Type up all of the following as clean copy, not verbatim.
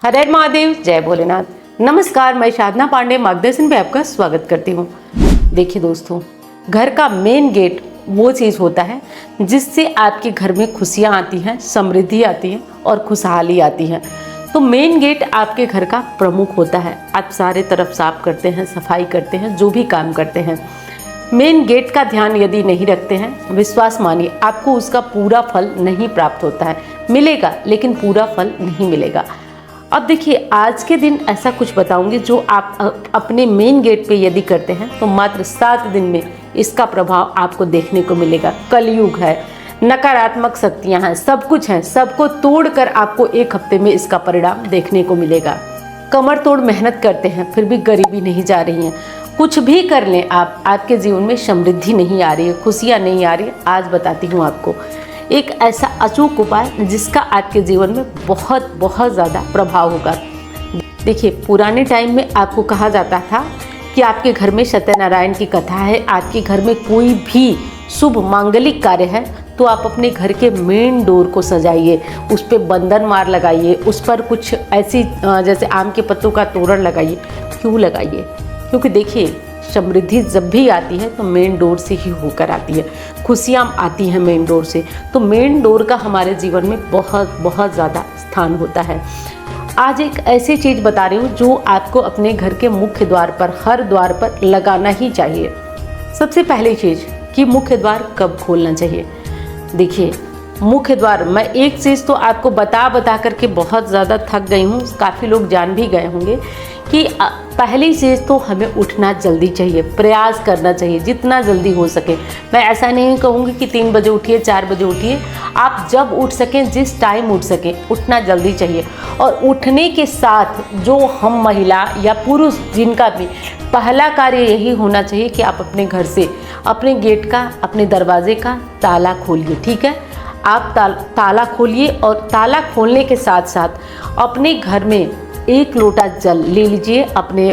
हर हर महादेव, जय भोलेनाथ। नमस्कार, मैं साधना पांडे मार्गदर्शन पे आपका स्वागत करती हूँ। देखिए दोस्तों, घर का मेन गेट वो चीज़ होता है जिससे आपके घर में खुशियाँ आती हैं, समृद्धि आती है और खुशहाली आती है। तो मेन गेट आपके घर का प्रमुख होता है। आप सारे तरफ साफ करते हैं, सफाई करते हैं, जो भी काम करते हैं, मेन गेट का ध्यान यदि नहीं रखते हैं, विश्वास मानिए आपको उसका पूरा फल नहीं प्राप्त होता है। मिलेगा लेकिन पूरा फल नहीं मिलेगा। अब देखिए, आज के दिन ऐसा कुछ बताऊंगी जो आप अपने मेन गेट पे यदि करते हैं तो मात्र 7 दिन में इसका प्रभाव आपको देखने को मिलेगा। कलयुग है, नकारात्मक शक्तियां हैं, सब कुछ है, सबको तोड़कर आपको 1 हफ्ते में इसका परिणाम देखने को मिलेगा। कमर तोड़ मेहनत करते हैं फिर भी गरीबी नहीं जा रही है। कुछ भी कर लें आप, आपके जीवन में समृद्धि नहीं आ रही है, खुशियाँ नहीं आ रही है। आज बताती हूँ आपको एक ऐसा अचूक उपाय जिसका आपके जीवन में बहुत बहुत ज़्यादा प्रभाव होगा। देखिए, पुराने टाइम में आपको कहा जाता था कि आपके घर में सत्यनारायण की कथा है, आपके घर में कोई भी शुभ मांगलिक कार्य है तो आप अपने घर के मेन डोर को सजाइए, उस पर बंधन मार लगाइए, उस पर कुछ ऐसी जैसे आम के पत्तों का तोरण लगाइए। क्यों लगाइए? क्योंकि देखिए, समृद्धि जब भी आती है तो मेन डोर से ही होकर आती है, खुशियाँ आती हैं मेन डोर से। तो मेन डोर का हमारे जीवन में बहुत बहुत ज़्यादा स्थान होता है। आज एक ऐसी चीज़ बता रही हूँ जो आपको अपने घर के मुख्य द्वार पर, हर द्वार पर लगाना ही चाहिए। सबसे पहली चीज़ कि मुख्य द्वार कब खोलना चाहिए। देखिए, मुख्य द्वार, मैं एक चीज़ तो आपको बता करके बहुत ज़्यादा थक गई हूँ, काफ़ी लोग जान भी गए होंगे कि पहली चीज़ तो हमें उठना जल्दी चाहिए, प्रयास करना चाहिए जितना जल्दी हो सके। मैं ऐसा नहीं कहूँगी कि 3 बजे उठिए, 4 बजे उठिए, आप जब उठ सकें, जिस टाइम उठ सकें, उठना जल्दी चाहिए। और उठने के साथ जो हम महिला या पुरुष जिनका भी पहला कार्य यही होना चाहिए कि आप अपने घर से, अपने गेट का, अपने दरवाजे का ताला खोलिए। ठीक है, आप ताला खोलिए और ताला खोलने के साथ साथ अपने घर में 1 लोटा जल ले लीजिए, अपने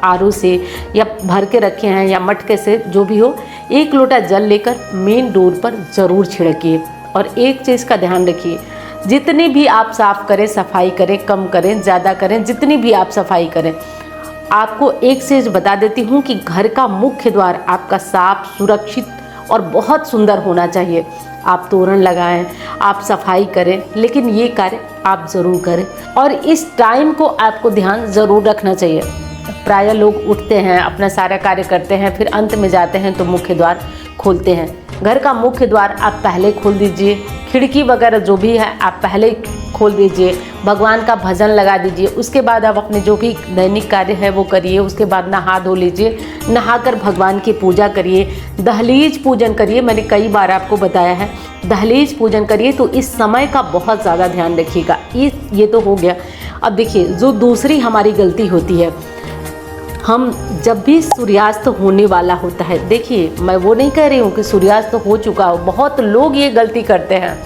आरओ से या भर के रखे हैं या मटके से, जो भी हो, 1 लोटा जल लेकर मेन डोर पर ज़रूर छिड़किए। और एक चीज़ का ध्यान रखिए, जितने भी आप साफ़ करें, सफाई करें, कम करें, ज़्यादा करें, जितनी भी आप सफाई करें, आपको एक चीज़ बता देती हूँ कि घर का मुख्य द्वार आपका साफ, सुरक्षित और बहुत सुंदर होना चाहिए। आप तोरण लगाएं, आप सफाई करें, लेकिन ये कार्य आप ज़रूर करें। और इस टाइम को आपको ध्यान ज़रूर रखना चाहिए। प्रायः लोग उठते हैं, अपना सारा कार्य करते हैं, फिर अंत में जाते हैं तो मुख्य द्वार खोलते हैं। घर का मुख्य द्वार आप पहले खोल दीजिए, खिड़की वगैरह जो भी है आप पहले खोल दीजिए, भगवान का भजन लगा दीजिए। उसके बाद आप अपने जो भी दैनिक कार्य है वो करिए। उसके बाद नहा धो लीजिए, नहाकर भगवान की पूजा करिए, दहलीज पूजन करिए। मैंने कई बार आपको बताया है, दहलीज पूजन करिए। तो इस समय का बहुत ज़्यादा ध्यान रखिएगा। ये तो हो गया। अब देखिए, जो दूसरी हमारी गलती होती है, हम जब भी सूर्यास्त होने वाला होता है, देखिए मैं वो नहीं कह रही हूँ कि सूर्यास्त हो चुका हो, बहुत लोग ये गलती करते हैं।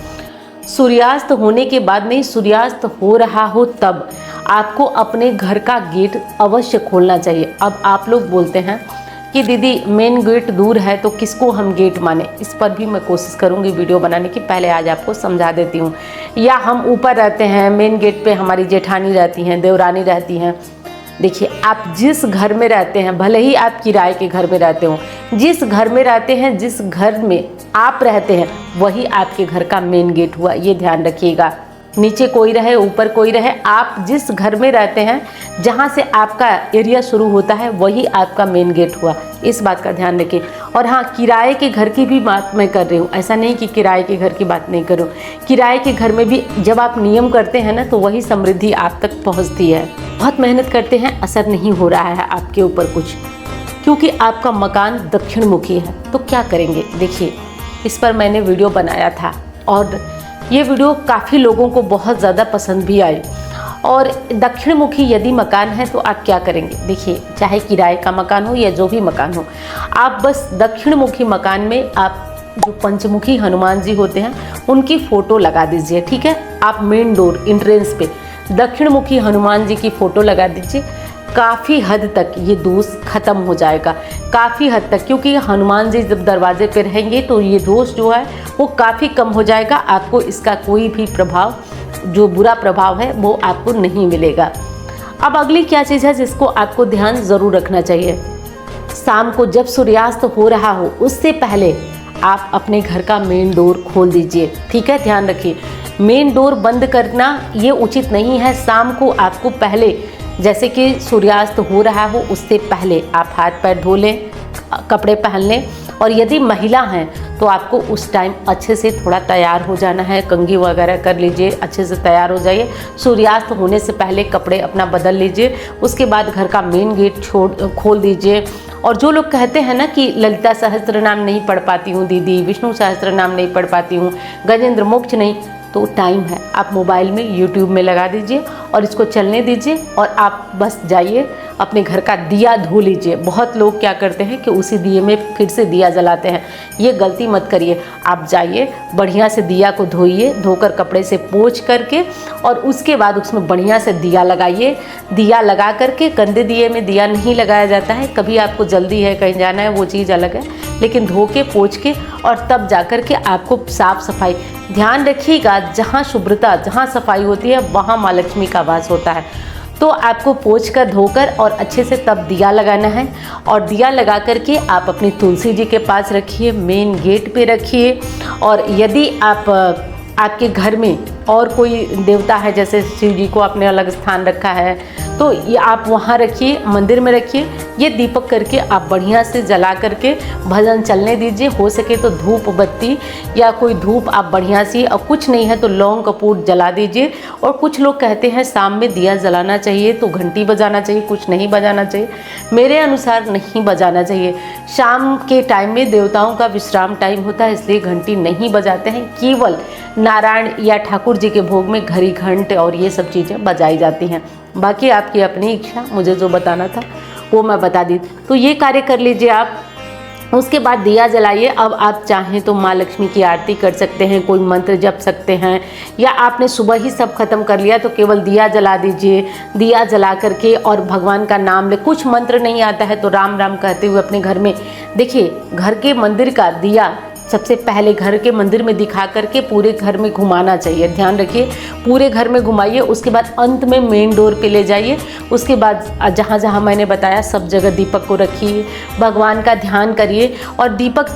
सूर्यास्त होने के बाद नहीं, सूर्यास्त हो रहा हो तब आपको अपने घर का गेट अवश्य खोलना चाहिए। अब आप लोग बोलते हैं कि दीदी मेन गेट दूर है तो किसको हम गेट माने। इस पर भी मैं कोशिश करूँगी वीडियो बनाने की, पहले आज आपको समझा देती हूँ। या हम ऊपर रहते हैं, मेन गेट पे हमारी जेठानी रहती हैं, देवरानी रहती हैं। देखिए, आप जिस घर में रहते हैं, भले ही आप किराए के घर में रहते हो, जिस घर में रहते हैं, जिस घर में आप रहते हैं, वही आपके घर का मेन गेट हुआ। ये ध्यान रखिएगा। नीचे कोई रहे, ऊपर कोई रहे, आप जिस घर में रहते हैं, जहाँ से आपका एरिया शुरू होता है, वही आपका मेन गेट हुआ। इस बात का ध्यान रखिए। और हाँ, किराए के घर की भी बात मैं कर रही हूँ, ऐसा नहीं कि किराए के घर की बात नहीं करूँ। किराए के घर में भी जब आप नियम करते हैं ना, तो वही समृद्धि आप तक पहुँचती है। बहुत मेहनत करते हैं, असर नहीं हो रहा है आपके ऊपर कुछ, क्योंकि आपका मकान दक्षिण मुखी है। तो क्या करेंगे? देखिए, इस पर मैंने वीडियो बनाया था और ये वीडियो काफ़ी लोगों को बहुत ज़्यादा पसंद भी आई। और दक्षिण मुखी यदि मकान है तो आप क्या करेंगे? देखिए, चाहे किराए का मकान हो या जो भी मकान हो, आप बस दक्षिण मुखी मकान में आप जो पंचमुखी हनुमान जी होते हैं उनकी फ़ोटो लगा दीजिए। ठीक है, आप मेन डोर एंट्रेंस पे दक्षिण मुखी हनुमान जी की फ़ोटो लगा दीजिए। काफ़ी हद तक ये दोष खत्म हो जाएगा, काफ़ी हद तक, क्योंकि हनुमान जी जब दरवाजे पे रहेंगे तो ये दोष जो है वो काफ़ी कम हो जाएगा। आपको इसका कोई भी प्रभाव जो बुरा प्रभाव है वो आपको नहीं मिलेगा। अब अगली क्या चीज़ है जिसको आपको ध्यान ज़रूर रखना चाहिए, शाम को जब सूर्यास्त हो रहा हो उससे पहले आप अपने घर का मेन डोर खोल दीजिए। ठीक है, ध्यान रखिए, मेन डोर बंद करना ये उचित नहीं है। शाम को आपको पहले, जैसे कि सूर्यास्त हो रहा हो उससे पहले आप हाथ पैर धो लें, कपड़े पहन लें, और यदि महिला हैं तो आपको उस टाइम अच्छे से थोड़ा तैयार हो जाना है, कंघी वगैरह कर लीजिए, अच्छे से तैयार हो जाइए। सूर्यास्त होने से पहले कपड़े अपना बदल लीजिए, उसके बाद घर का मेन गेट खोल दीजिए। और जो लोग कहते हैं ना कि ललिता सहस्त्र नाम नहीं पढ़ पाती हूँ दीदी, विष्णु सहस्त्र नाम नहीं पढ़ पाती हूँ, गजेंद्र मोक्ष नहीं, तो टाइम है, आप मोबाइल में यूट्यूब में लगा दीजिए और इसको चलने दीजिए और आप बस जाइए अपने घर का दिया धो लीजिए। बहुत लोग क्या करते हैं कि उसी दिए में फिर से दिया जलाते हैं, ये गलती मत करिए। आप जाइए बढ़िया से दिया को धोइए, धोकर कपड़े से पोंछ करके, और उसके बाद उसमें बढ़िया से दिया लगाइए। दिया लगा करके, गंदे दिए में दिया नहीं लगाया जाता है, कभी आपको जल्दी है कहीं जाना है वो चीज़ अलग है, लेकिन धो के पोंछ के और तब जा कर के आपको साफ सफाई, ध्यान रखिएगा जहाँ शुभ्रता, जहाँ सफाई होती है वहाँ माँ लक्ष्मी का वास होता है। तो आपको पोंछ कर, धोकर और अच्छे से तब दिया लगाना है, और दिया लगा करके आप अपनी तुलसी जी के पास रखिए, मेन गेट पे रखिए। और यदि आपके घर में और कोई देवता है, जैसे शिव जी को आपने अलग स्थान रखा है, तो ये आप वहाँ रखिए, मंदिर में रखिए। ये दीपक करके आप बढ़िया से जला करके भजन चलने दीजिए। हो सके तो धूप बत्ती या कोई धूप आप बढ़िया सी, और कुछ नहीं है तो लौंग कपूर जला दीजिए। और कुछ लोग कहते हैं शाम में दिया जलाना चाहिए तो घंटी बजाना चाहिए, कुछ नहीं बजाना चाहिए, मेरे अनुसार नहीं बजाना चाहिए। शाम के टाइम में देवताओं का विश्राम टाइम होता है, इसलिए घंटी नहीं बजाते हैं। केवल नारायण या ठाकुर जी के भोग में घड़ी घंट और ये सब चीज़ें बजाई जाती हैं। बाकी आपकी अपनी इच्छा, मुझे जो बताना था वो मैं बता दी। तो ये कार्य कर लीजिए आप। उसके बाद दिया जलाइए। अब आप चाहें तो माँ लक्ष्मी की आरती कर सकते हैं, कोई मंत्र जप सकते हैं, या आपने सुबह ही सब खत्म कर लिया तो केवल दिया जला दीजिए। दिया जला करके और भगवान का नाम ले, कुछ मंत्र नहीं आता है तो राम राम कहते हुए अपने घर में, देखिए घर के मंदिर का दिया सबसे पहले घर के मंदिर में दिखा करके पूरे घर में घुमाना चाहिए। ध्यान रखिए, पूरे घर में घुमाइए। उसके बाद अंत में मेन डोर पे ले जाइए। उसके बाद जहाँ जहाँ मैंने बताया सब जगह दीपक को रखिए, भगवान का ध्यान करिए। और दीपक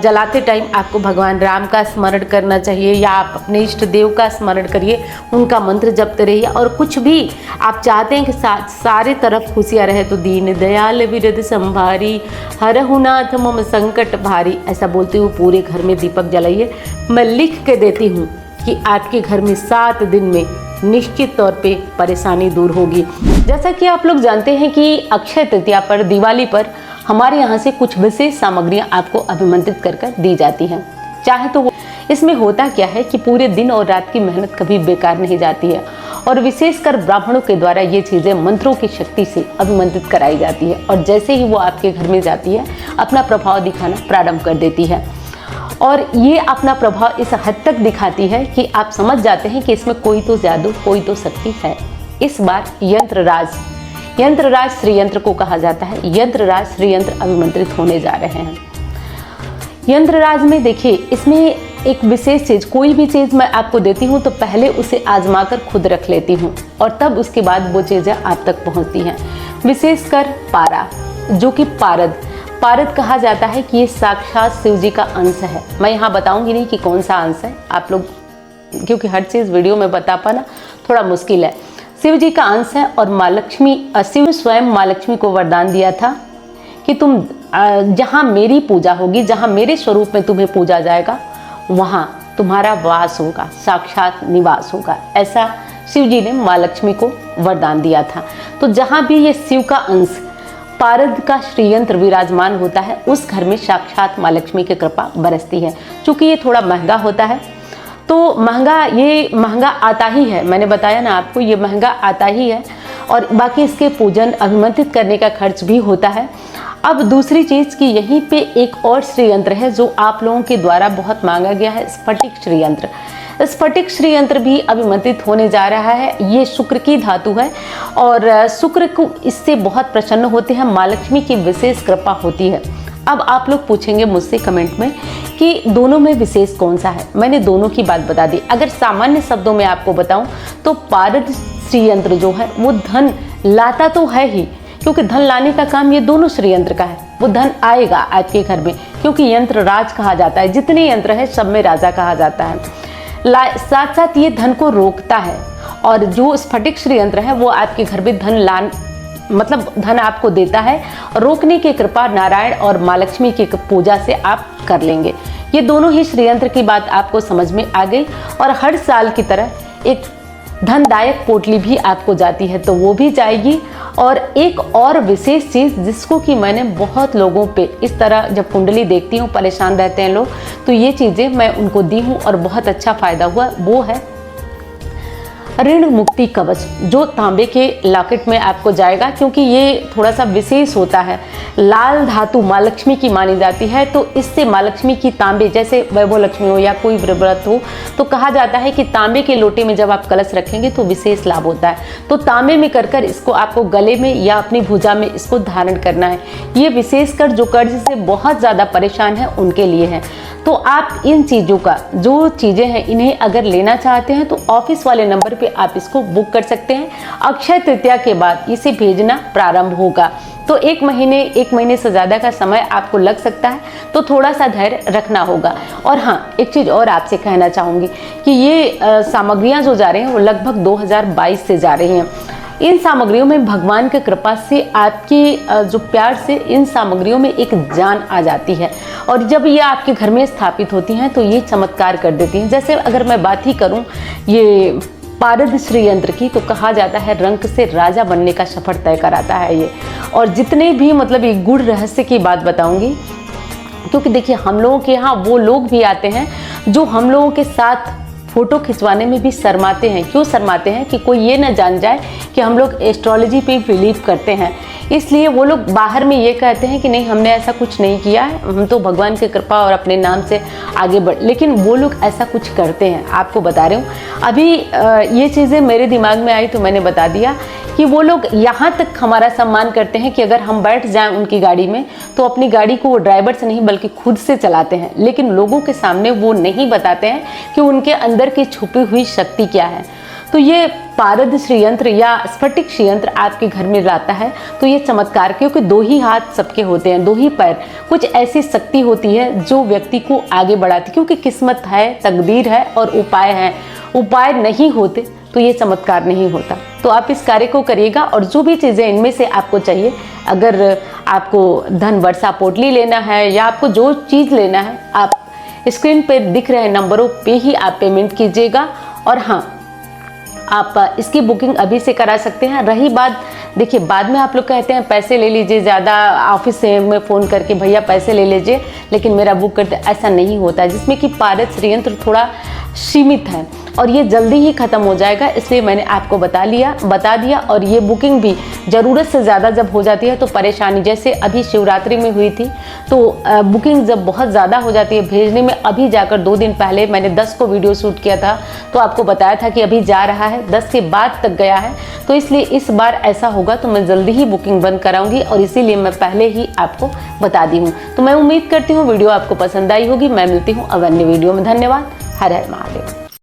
जलाते टाइम आपको भगवान राम का स्मरण करना चाहिए, या आप अपने इष्ट देव का स्मरण करिए, उनका मंत्र जपते रहिए। और कुछ भी आप चाहते हैं कि सारे तरफ खुशियाँ रहे तो दीन दयाल विरद संभारी हरहु नाथ मम संकट भारी, ऐसा बोलते हुए पूरे घर में दीपक जलाइए। मैं लिख के देती हूँ कि आपके घर में 7 दिन में निश्चित तौर पे परेशानी दूर होगी। जैसा कि आप लोग जानते हैं कि अक्षय तृतीया पर, दिवाली पर हमारे यहाँ से कुछ विशेष सामग्रियाँ आपको अभिमंत्रित कर दी जाती हैं। चाहे तो इसमें होता क्या है कि पूरे दिन और रात की मेहनत कभी बेकार नहीं जाती है, और विशेषकर ब्राह्मणों के द्वारा ये चीज़ें मंत्रों की शक्ति से अभिमंत्रित कराई जाती है, और जैसे ही वो आपके घर में जाती है अपना प्रभाव दिखाना प्रारंभ कर देती है। और ये अपना प्रभाव इस हद तक दिखाती है कि आप समझ जाते हैं कि इसमें कोई तो जादू, कोई तो शक्ति है। इस बार यंत्रराज श्रीयंत्र को कहा जाता है, यंत्रराज श्रीयंत्र अभिमंत्रित होने जा रहे हैं। यंत्रराज में देखिए, इसमें एक विशेष चीज़, कोई भी चीज़ मैं आपको देती हूँ तो पहले उसे आजमा कर खुद रख लेती हूँ, और तब उसके बाद वो चीज़ें आप तक पहुँचती हैं। विशेषकर पारा, जो कि पारद कहा जाता है कि ये साक्षात शिव जी का अंश है। मैं यहाँ बताऊंगी नहीं कि कौन सा अंश है, आप लोग, क्योंकि हर चीज़ वीडियो में बता पाना थोड़ा मुश्किल है। शिव जी का अंश है, और माँ लक्ष्मी, शिव स्वयं माँ लक्ष्मी को वरदान दिया था कि तुम जहाँ मेरी पूजा होगी, जहाँ मेरे स्वरूप में तुम्हें पूजा जाएगा, वहाँ तुम्हारा वास होगा, साक्षात निवास होगा। ऐसा शिव जी ने माँ लक्ष्मी को वरदान दिया था। तो जहाँ भी ये शिव का अंश, पारद का श्रीयंत्र विराजमान होता है, उस घर में साक्षात माँ लक्ष्मी की कृपा बरसती है। चूँकि ये थोड़ा महंगा होता है, तो ये महंगा आता ही है, मैंने बताया ना आपको, ये महंगा आता ही है। और बाकी इसके पूजन, अभिमंत्रित करने का खर्च भी होता है। अब दूसरी चीज़ कि यहीं पे एक और श्रीयंत्र है जो आप लोगों के द्वारा बहुत मांगा गया है, स्फटिक श्रीयंत्र। स्फटिक श्रीयंत्र भी अभिमंत्रित होने जा रहा है। ये शुक्र की धातु है, और शुक्र को इससे बहुत प्रसन्न होते हैं, माँ लक्ष्मी की विशेष कृपा होती है। अब आप लोग पूछेंगे मुझसे कमेंट में कि दोनों में विशेष कौन सा है। मैंने दोनों की बात बता दी। अगर सामान्य शब्दों में आपको बताऊं तो पारद श्री यंत्र जो है वो धन लाता तो है ही, क्योंकि धन लाने का काम ये दोनों श्री यंत्र का है। वो धन आएगा आपके घर में, क्योंकि यंत्र राज कहा जाता है, जितने यंत्र है सब में राजा कहा जाता है। साथ साथ ये धन को रोकता है, और जो स्फटिक श्री यंत्र है वो आपके घर में धन आपको देता है। रोकने की कृपा नारायण और माँ लक्ष्मी की पूजा से आप कर लेंगे। ये दोनों ही श्री यंत्र की बात आपको समझ में आ गई। और हर साल की तरह एक धनदायक पोटली भी आपको जाती है, तो वो भी जाएगी। और एक और विशेष चीज़ जिसको कि मैंने बहुत लोगों पे इस तरह जब कुंडली देखती हूँ परेशान रहते हैं लोग, तो ये चीज़ें मैं उनको दी हूँ और बहुत अच्छा फ़ायदा हुआ। वो है ऋण मुक्ति कवच, जो तांबे के लॉकेट में आपको जाएगा, क्योंकि ये थोड़ा सा विशेष होता है। लाल धातु माँ लक्ष्मी की मानी जाती है, तो इससे माँ लक्ष्मी की तांबे, जैसे वैभव लक्ष्मी हो या कोई व्रत हो, तो कहा जाता है कि तांबे के लोटे में जब आप कलश रखेंगे तो विशेष लाभ होता है। तो तांबे में कर इसको आपको गले में या अपनी भुजा में इसको धारण करना है। ये विशेषकर जो कर्ज से बहुत ज़्यादा परेशान है उनके लिए है। तो आप इन चीज़ों का, जो चीज़ें हैं, इन्हें अगर लेना चाहते हैं तो ऑफिस वाले नंबर पे आप इसको बुक कर सकते हैं। अक्षय तृतीया के बाद इसे भेजना प्रारंभ होगा, तो एक महीने से ज़्यादा का समय आपको लग सकता है, तो थोड़ा सा धैर्य रखना होगा। और हाँ, एक चीज़ और आपसे कहना चाहूँगी कि ये सामग्रियाँ जो जा रही हैं वो लगभग 2022 से जा रही हैं। इन सामग्रियों में भगवान की कृपा से, आपकी जो प्यार से इन सामग्रियों में एक जान आ जाती है, और जब ये आपके घर में स्थापित होती हैं तो ये चमत्कार कर देती हैं। जैसे अगर मैं बात ही करूं ये पारद श्री यंत्र की, तो कहा जाता है रंक से राजा बनने का सफर तय कराता है ये। और जितने भी ये गूढ़ रहस्य की बात बताऊंगी, क्योंकि देखिए हम लोगों के यहाँ वो लोग भी आते हैं जो हम लोगों के साथ फ़ोटो खिंचवाने में भी शर्माते हैं। क्यों शर्माते हैं? कि कोई ये ना जान जाए कि हम लोग एस्ट्रोलॉजी पे बिलीव करते हैं, इसलिए वो लोग बाहर में ये कहते हैं कि नहीं, हमने ऐसा कुछ नहीं किया है, हम तो भगवान की कृपा और अपने नाम से आगे बढ़। लेकिन वो लोग ऐसा कुछ करते हैं, आपको बता रही हूँ। अभी ये चीज़ें मेरे दिमाग में आई तो मैंने बता दिया कि वो लोग यहाँ तक हमारा सम्मान करते हैं कि अगर हम बैठ जाएं उनकी गाड़ी में तो अपनी गाड़ी को वो ड्राइवर से नहीं बल्कि खुद से चलाते हैं। लेकिन लोगों के सामने वो नहीं बताते हैं कि उनके अंदर की छुपी हुई शक्ति क्या है। तो ये पारद श्री यंत्र या स्फटिक श्री यंत्र आपके घर में लाता है तो ये चमत्कार, क्योंकि 2 ही हाथ सबके होते हैं, 2 ही पैर, कुछ ऐसी शक्ति होती है जो व्यक्ति को आगे बढ़ाती, क्योंकि किस्मत है, तकदीर है और उपाय है। उपाय नहीं होते तो ये चमत्कार नहीं होता। तो आप इस कार्य को करिएगा। और जो भी चीज़ें इनमें से आपको चाहिए, अगर आपको धन वर्षा पोटली लेना है या आपको जो चीज़ लेना है, आप स्क्रीन पे दिख रहे नंबरों पे ही आप पेमेंट कीजिएगा। और हाँ, आप इसकी बुकिंग अभी से करा सकते हैं। रही बात, देखिए बाद में आप लोग कहते हैं पैसे ले लीजिए, ज़्यादा ऑफिस से में फ़ोन करके भैया पैसे ले लीजिए लेकिन मेरा बुक करते, ऐसा नहीं होता है। जिसमें कि पारद श्री यंत्र थोड़ा सीमित है और ये जल्दी ही ख़त्म हो जाएगा, इसलिए मैंने आपको बता दिया। और ये बुकिंग भी ज़रूरत से ज़्यादा जब हो जाती है तो परेशानी, जैसे अभी शिवरात्रि में हुई थी, तो बुकिंग जब बहुत ज़्यादा हो जाती है भेजने में, अभी जाकर 2 दिन पहले मैंने 10 को वीडियो शूट किया था तो आपको बताया था कि अभी जा रहा है, 10 के बाद तक गया है। तो इसलिए इस बार ऐसा होगा तो मैं जल्दी ही बुकिंग बंद कराऊंगी और इसीलिए मैं पहले ही आपको बता दी हूँ। तो मैं उम्मीद करती हूँ वीडियो आपको पसंद आई होगी। मैं मिलती हूँ अब अन्य वीडियो में। धन्यवाद। हर हर महादेव।